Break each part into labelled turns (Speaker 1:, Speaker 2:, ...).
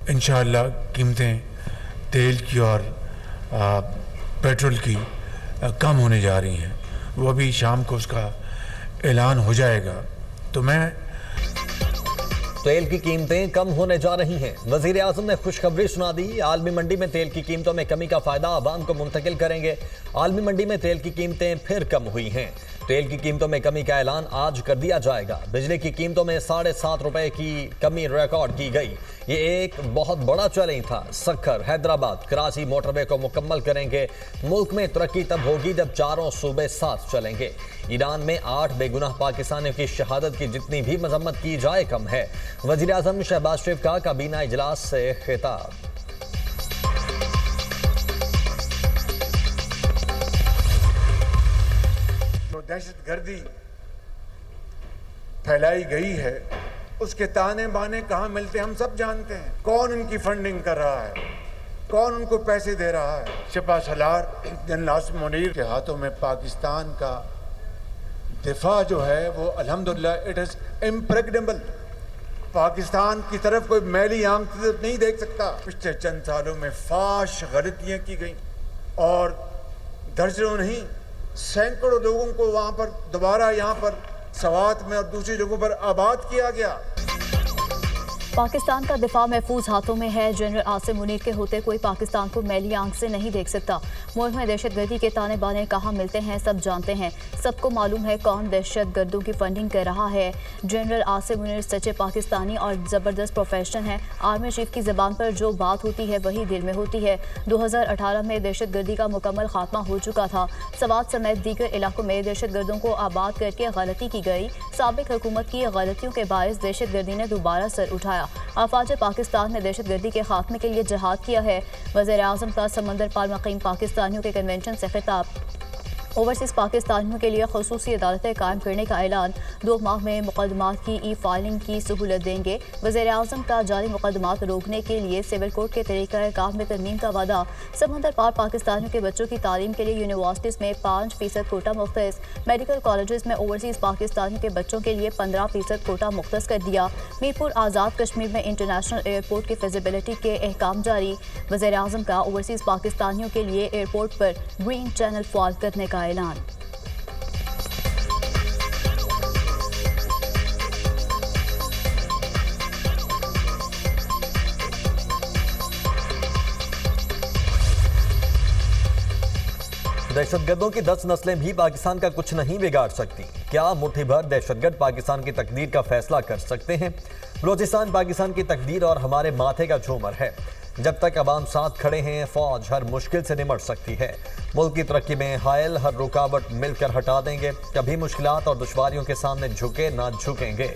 Speaker 1: इंशाअल्लाह कीमतें तेल की और पेट्रोल की कम होने जा रही हैं। वो अभी शाम को उसका ऐलान हो जाएगा। तो मैं
Speaker 2: तेल की कीमतें कम होने जा रही हैं। वजीर आजम ने खुशखबरी सुना दी। आलमी मंडी में तेल की कीमतों में कमी का फायदा आवाम को मुंतकिल करेंगे। आलमी मंडी में तेल की कीमतें फिर कम हुई हैं। तेल की कीमतों में कमी का ऐलान आज कर दिया जाएगा। बिजली की कीमतों में 7.5 रुपए की कमी रिकॉर्ड की गई। ये एक बहुत बड़ा चैलेंज था। सक्खर, हैदराबाद, कराची मोटरवे को मुकम्मल करेंगे। मुल्क में तरक्की तब होगी जब चारों सूबे साथ चलेंगे। ईरान में 8 बेगुनाह पाकिस्तानियों की शहादत की जितनी भी मजम्मत की जाए कम है। वजीर आजम शहबाज शरीफ का काबीना इजलास से खिताब।
Speaker 1: दहशतगर्दी फैलाई गई है, उसके ताने बाने कहां मिलते हम सब जानते हैं। कौन उनकी फंडिंग कर रहा है, कौन उनको पैसे दे रहा है। सिपा सलार जनरल आसिम मुनीर के हाथों में पाकिस्तान का दिफा जो है वो अल्हम्दुलिल्लाह इट इज इम्प्रेग्नेबल। पाकिस्तान की तरफ कोई मैली आंख से नहीं देख सकता। पिछले चंद सालों में फाश गलतियां की गई और दर्जनों नहीं सैकड़ों लोगों को वहां पर दोबारा यहाँ पर सवात में और दूसरी जगहों पर आबाद किया गया।
Speaker 3: पाकिस्तान का दिफा महफूज हाथों में है। जनरल आसिम मुनीर के होते कोई पाकिस्तान को मैली आंख से नहीं देख सकता। मुल्क में दहशतगर्दी के ताने बाने कहाँ मिलते हैं सब जानते हैं। सबको मालूम है कौन दहशत गर्दों की फंडिंग कर रहा है। जनरल आसिम मुनीर सच्चे पाकिस्तानी और ज़बरदस्त प्रोफेशनल हैं। आर्मी चीफ की ज़बान पर जो बात होती है वही दिल में होती है। 2018 में दहशतगर्दी का मुकम्मल खात्मा हो चुका था। सवात समेत दीगर इलाकों में दहशतगर्दों को आबाद करके गलती की गई। साबिक हुकूमत की गलतियों के बायस दहशतगर्दी ने दोबारा सर उठाया। अफवाज पाकिस्तान ने दहशतगर्दी के खात्मे के लिए जिहाद किया है। वज़ीर आज़म का समंदर पार मुक़ीम पाकिस्तानियों के कन्वेंशन से खिताब। ओवरसीज़ पाकिस्तानियों के लिए खसूसी अदालतें कायम करने का ऐलान। 2 माह में मुकदमात की ई फाइलिंग की सहूलत देंगे। वज़ीर आज़म का जारी मुकदमात रोकने के लिए सिविल कोर्ट के तरीक़ाकार में तरमीम का वादा। समंदर पार पाकिस्तानियों के बच्चों की तालीम के लिए यूनिवर्सिटीज़ में 5% कोटा मुख्तस। मेडिकल कॉलेज़ में ओवरसीज़ पाकिस्तानियों के बच्चों के लिए 15% कोटा मुख्तस कर दिया। मीरपुर आज़ाद कश्मीर में इंटरनेशनल एयरपोर्ट की फिजिबिलिटी के अहकाम जारी। वज़ीर आज़म का ओवरसीज़ पाकिस्तानियों के लिए एयरपोर्ट पर ग्रीन चैनल फॉल करने का ऐलान।
Speaker 2: दहशतगर्दों की 10 नस्लें भी पाकिस्तान का कुछ नहीं बिगाड़ सकती। क्या मुट्ठी भर दहशतगर्द पाकिस्तान की तकदीर का फैसला कर सकते हैं? बलूचिस्तान पाकिस्तान की तकदीर और हमारे माथे का झूमर है। जब तक अवाम साथ खड़े हैं, फौज हर मुश्किल से निमट सकती है। मुल्क की तरक्की में हायल हर रुकावट मिलकर हटा देंगे। कभी मुश्किलात और दुश्वारियों के सामने झुके ना झुकेंगे।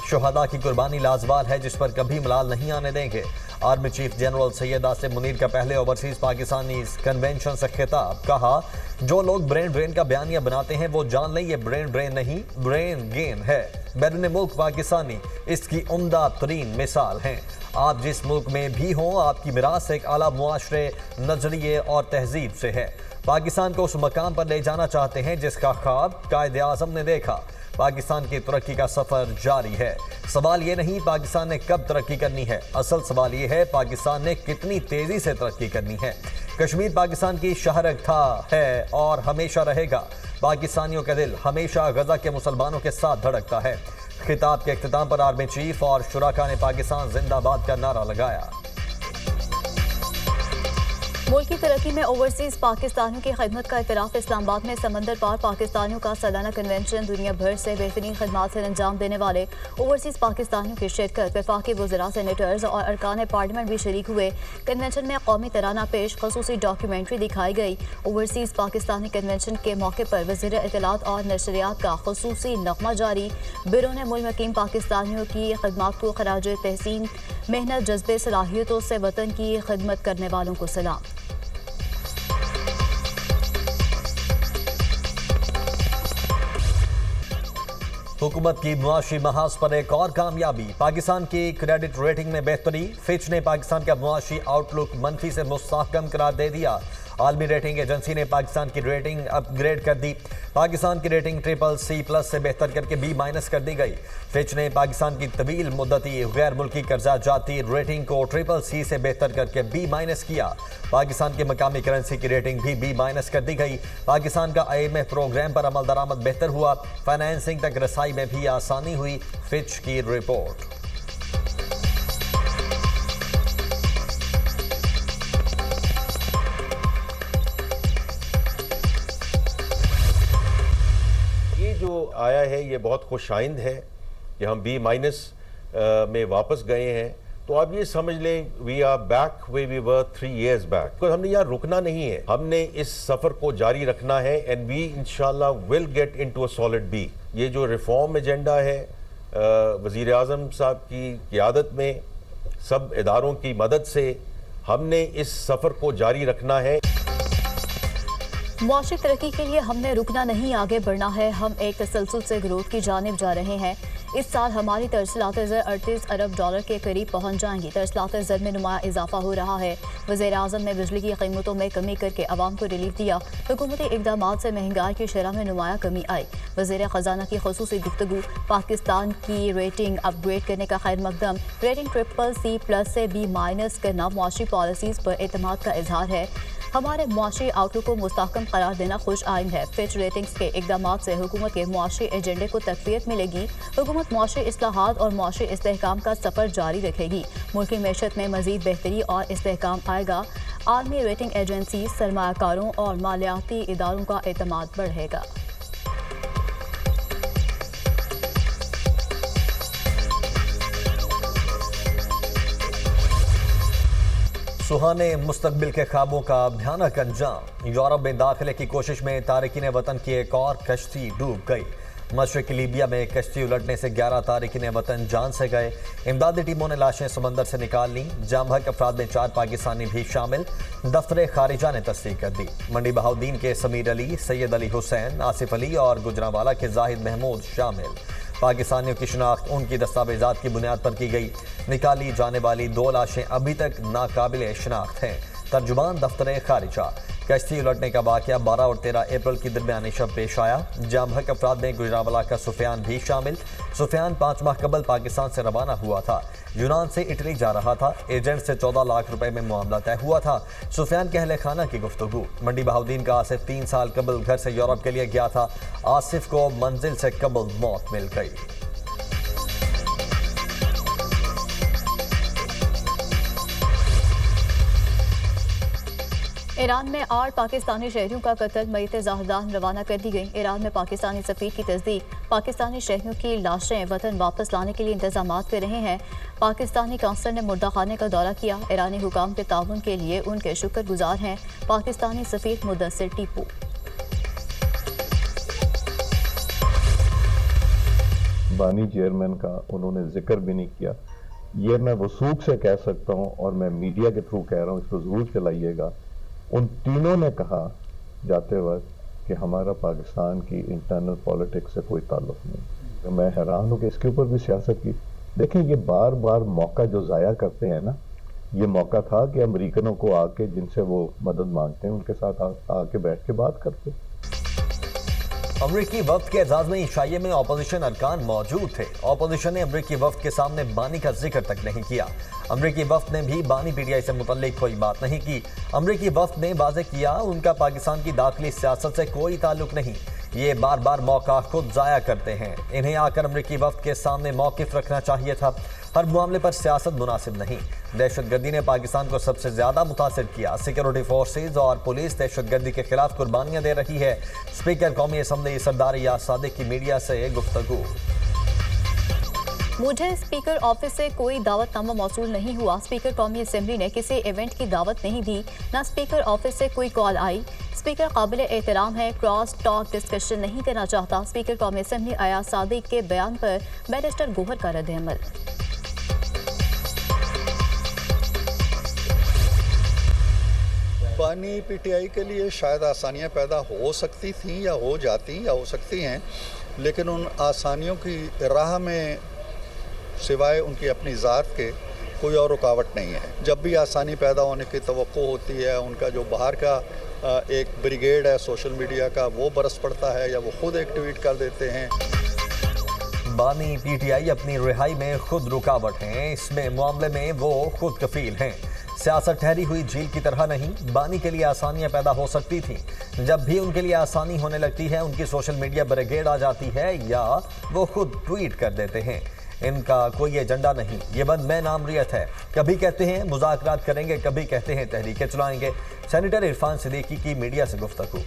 Speaker 2: शुहदा की कुर्बानी लाजवाल है जिस पर कभी मलाल नहीं आने देंगे। Army chief general Syed Asim Munir का पहले ओवरसीज पाकिस्तानी कन्वेंशन से खिताब। कहा, जो लोग ब्रेन ड्रेन का बयानिया बनाते हैं वो जान लें ये ब्रेन ड्रेन नहीं, ब्रेन गेन है। बैरून मुल्क पाकिस्तानी इसकी उम्दा तरीन मिसाल हैं। आप जिस मुल्क में भी हों, आपकी मिरास एक आला मुआशरे, नजरिए और तहजीब से है। पाकिस्तान को उस मकाम पर ले जाना चाहते हैं जिसका ख्वाब कायदे आज़म ने देखा। पाकिस्तान की तरक्की का सफ़र जारी है। सवाल ये नहीं पाकिस्तान ने कब तरक्की करनी है, असल सवाल ये है पाकिस्तान ने कितनी तेज़ी से तरक्की करनी है। कश्मीर पाकिस्तान की शहरक था, है और हमेशा रहेगा। पाकिस्तानियों का दिल हमेशा गजा के मुसलमानों के साथ धड़कता है। खिताब के इख्तिताम पर आर्मी चीफ और शुराका ने पाकिस्तान जिंदाबाद का नारा लगाया।
Speaker 3: मुल्क की तरक्की में ओवरसीज़ पाकिस्तानियों की खिदमत का इतराफ़। इस्लामाबाद में समंदर पार पाकिस्तानियों का सालाना कन्वेंशन। दुनिया भर से बेहतरीन खदमात से अंजाम देने वाले ओवरसीज़ पाकिस्तानियों की शिरकत। वफाकी वज़रा, सेनेटर्स और अरकान पार्लियामेंट भी शरीक हुए। कन्वेंशन में कौमी तराना पेश, खसूसी डॉक्यूमेंट्री दिखाई गई। ओवरसीज़ पाकिस्तानी कन्वेंशन के मौके पर वज़ीर इत्तलात और नशरियात का खसूसी नगमा जारी। बैरून मुल्क मुक़ीम पाकिस्तानियों की खदमात को खराज तहसीन। मेहनत, जज्बे, सलाहियतों से वतन की खिदमत करने वालों को सलाम।
Speaker 2: हुकूमत की मुआशी महाज पर एक और कामयाबी। पाकिस्तान की क्रेडिट रेटिंग में बेहतरी। फिच ने पाकिस्तान का मुआशी आउटलुक मनफी से मुस्तहकम करार दे दिया। आलमी रेटिंग एजेंसी ने पाकिस्तान की रेटिंग अपग्रेड कर दी। पाकिस्तान की रेटिंग CCC+ से बेहतर करके B- कर दी गई। फिच ने पाकिस्तान की तवील मुद्दती गैर मुल्की कर्जा जाती रेटिंग को CCC से बेहतर करके B- किया। पाकिस्तान की मकामी करेंसी की रेटिंग भी B- कर दी गई। पाकिस्तान का IMF प्रोग्राम पर अमल दरामद बेहतर हुआ। फाइनेंसिंग तक रसाई में भी आसानी हुई। फिच की रिपोर्ट।
Speaker 4: ये जो आया है ये बहुत खुशाइंद है कि हम B- में वापस गए हैं। तो आप ये समझ लें we are back way we were 3 years back. तो हमने यहाँ रुकना नहीं है, हमने इस सफ़र को जारी रखना है एंड वी इंशाल्लाह will get into a solid B। ये जो रिफॉर्म एजेंडा है वज़ीर आज़म साहब की क़यादत में सब इदारों की मदद से हमने इस सफ़र को जारी रखना है।
Speaker 3: मुआशी तरक्की के लिए हमने रुकना नहीं, आगे बढ़ना है। हम एक तसलसल से ग्रोथ की जानिब जा रहे हैं। इस साल हमारी तरसलात ज़र $38 अरब के करीब पहुंच जाएंगी। तरसलात ज़र में नुमाया इजाफा हो रहा है। वज़ीर आज़म ने बिजली की कीमतों में कमी करके आवाम को रिलीफ दिया। हुकूमती इक़दामात से महंगाई की शरह में नुमाया कमी आई। वज़ीर ख़जाना की ख़ुसूसी गुफ्तगू। पाकिस्तान की रेटिंग अपग्रेड करने का खैर मकदम। रेटिंग CCC+ से B- करना मुआशी पॉलिसीज़ पर एतमाद का इजहार है। हमारे मुआशी आउटलुक को मुस्तहकम करार देना खुश आइंद है। फिच रेटिंग्स के इक़दामात से हुकूमत के मुआशी एजेंडे को तक़वियत मिलेगी। हुकूमत मुआशी इस्लाहात और मुआशी इस्तेहकाम का सफ़र जारी रखेगी। मुल्की मैशत में मज़ीद बेहतरी और इस्तेहकाम आएगा। आलमी रेटिंग एजेंसी, सरमायाकारों और मालियाती इदारों का एतमाद बढ़ेगा।
Speaker 2: सुहाने मुस्तकबिल के ख्वाबों का भयानक अंजाम। यूरोप में दाखिले की कोशिश में तारिकीन वतन की एक और कश्ती डूब गई। मशरक़ी लीबिया में कश्ती उलटने से 11 तारिकीन वतन जान से गए। इमदादी टीमों ने लाशें समंदर से निकाल लीं। जाम बहक अफराद में 4 पाकिस्तानी भी शामिल। दफ्तर खारिजा ने तस्दीक कर दी। मंडी बहाउद्दीन के समीर अली, सैयद अली हुसैन, आसिफ अली और गुजरांवाला के जाहिद महमूद शामिल। पाकिस्तानियों की शिनाख्त उनकी दस्तावेजात की बुनियाद पर की गई। निकाली जाने वाली 2 लाशें अभी तक नाकाबिल शिनाख्त हैं। तर्जुमान दफ्तर खारिजा। कश्ती उलटने का वाक़या 12 और 13 अप्रैल की दरमियानी शब पेश आया। जाम बहक अफराद में गुजरांवाला का सुफियान भी शामिल। सुफियान 5 माह कबल पाकिस्तान से रवाना हुआ था। यूनान से इटली जा रहा था। एजेंट से 14 लाख रुपए में मामला तय हुआ था। सुफियान के अहले खाना की गुफ्तगू। मंडी बहाउद्दीन का आसिफ 3 साल कबल घर से यूरोप के लिए गया था। आसिफ को मंजिल से कबल मौत मिल गई।
Speaker 3: ईरान में 8 पाकिस्तानी शहरियों का कत्ल, मय्यत ज़ाहदान रवाना कर दी गई। ईरान में पाकिस्तानी सफ़ीर की तस्दीक। पाकिस्तानी शहरियों की लाशें वतन वापस लाने के लिए इंतजामात कर रहे हैं। पाकिस्तानी कांसलर ने मुर्दाखाने का दौरा किया। ईरानी हुकाम के ताउन के लिए उनके शुक्रगुजार हैं। पाकिस्तानी सफ़ीर मुदस्सिर टीपू।
Speaker 5: बानी चेयरमैन का उन्होंने जिक्र भी नहीं किया। ये मैं वसूख से कह सकता हूँ और मैं मीडिया के थ्रू कह रहा हूँ, इसको ज़रूर चलाइएगा। उन तीनों ने कहा जाते वक्त कि हमारा पाकिस्तान की इंटरनल पॉलिटिक्स से कोई ताल्लुक नहीं। तो मैं हैरान हूँ कि इसके ऊपर भी सियासत की। देखें, ये बार बार मौका जो ज़ाया करते हैं ना, ये मौका था कि अमेरिकनों को आके जिनसे वो मदद मांगते हैं उनके साथ आके बैठ के बात करते।
Speaker 2: अमरीकी वफ्द के एजाज में ईशाइये में अपोजिशन अरकान मौजूद थे। अपोजिशन ने अमरीकी वफ्द के सामने बानी का जिक्र तक नहीं किया। अमरीकी वफ्द ने भी बानी PTI से मुतल्लिक कोई बात नहीं की। अमरीकी वफ्द ने वाज़ेह किया उनका पाकिस्तान की दाखिली सियासत से कोई ताल्लुक नहीं। ये बार बार मौका खुद ज़ाया करते हैं। इन्हें आकर अमरीकी वफ्द के सामने मौक़िफ़ रखना चाहिए था। हर मामले पर सियासत मुनासिब नहीं। दहशतगर्दी ने पाकिस्तान को सबसे ज़्यादा मुतासिर किया। सिक्योरिटी फोर्सेज और पुलिस दहशतगर्दी के खिलाफ कुर्बानियाँ दे रही है। स्पीकर कौमी असम्बली सरदार याद सादिक की मीडिया से गुफ्तगू।
Speaker 3: मुझे स्पीकर ऑफिस से कोई दावतनामा मौसूल नहीं हुआ। स्पीकर कौमी असम्बली ने किसी इवेंट की दावत नहीं दी, न स्पीकर ऑफिस से कोई कॉल आई। स्पीकर काबिल एहतराम है, क्रॉस टॉक डिस्कशन नहीं करना चाहता। स्पीकर कौमी असम्बली अयाज सादिक के बयान पर बैरिस्टर गोहर का रद्द-ए-अमल।
Speaker 6: बानी PTI के लिए शायद आसानियाँ पैदा हो सकती थीं या हो जाती या हो सकती हैं, लेकिन उन आसानियों की राह में सिवाय उनकी अपनी ज़ात के कोई और रुकावट नहीं है। जब भी आसानी पैदा होने की तवक्को होती है, उनका जो बाहर का एक ब्रिगेड है सोशल मीडिया का, वो बरस पड़ता है या वो खुद एक ट्वीट कर देते हैं।
Speaker 2: बानी पीटीआई अपनी रिहाई में खुद रुकावट हैं, इसमें मामले में वो खुद कफील हैं। सियासत ठहरी हुई झील की तरह नहीं, बानी के लिए आसानियां पैदा हो सकती थी। जब भी उनके लिए आसानी होने लगती है, उनकी सोशल मीडिया ब्रिगेड आ जाती है या वो खुद ट्वीट कर देते हैं। इनका कोई एजेंडा नहीं, ये बंद में नामरियत है। कभी कहते हैं मुज़ाकरात करेंगे, कभी कहते हैं तहरीकें चलाएंगे। सेनेटर इरफान सिद्दीकी की मीडिया से गुफ्तगू।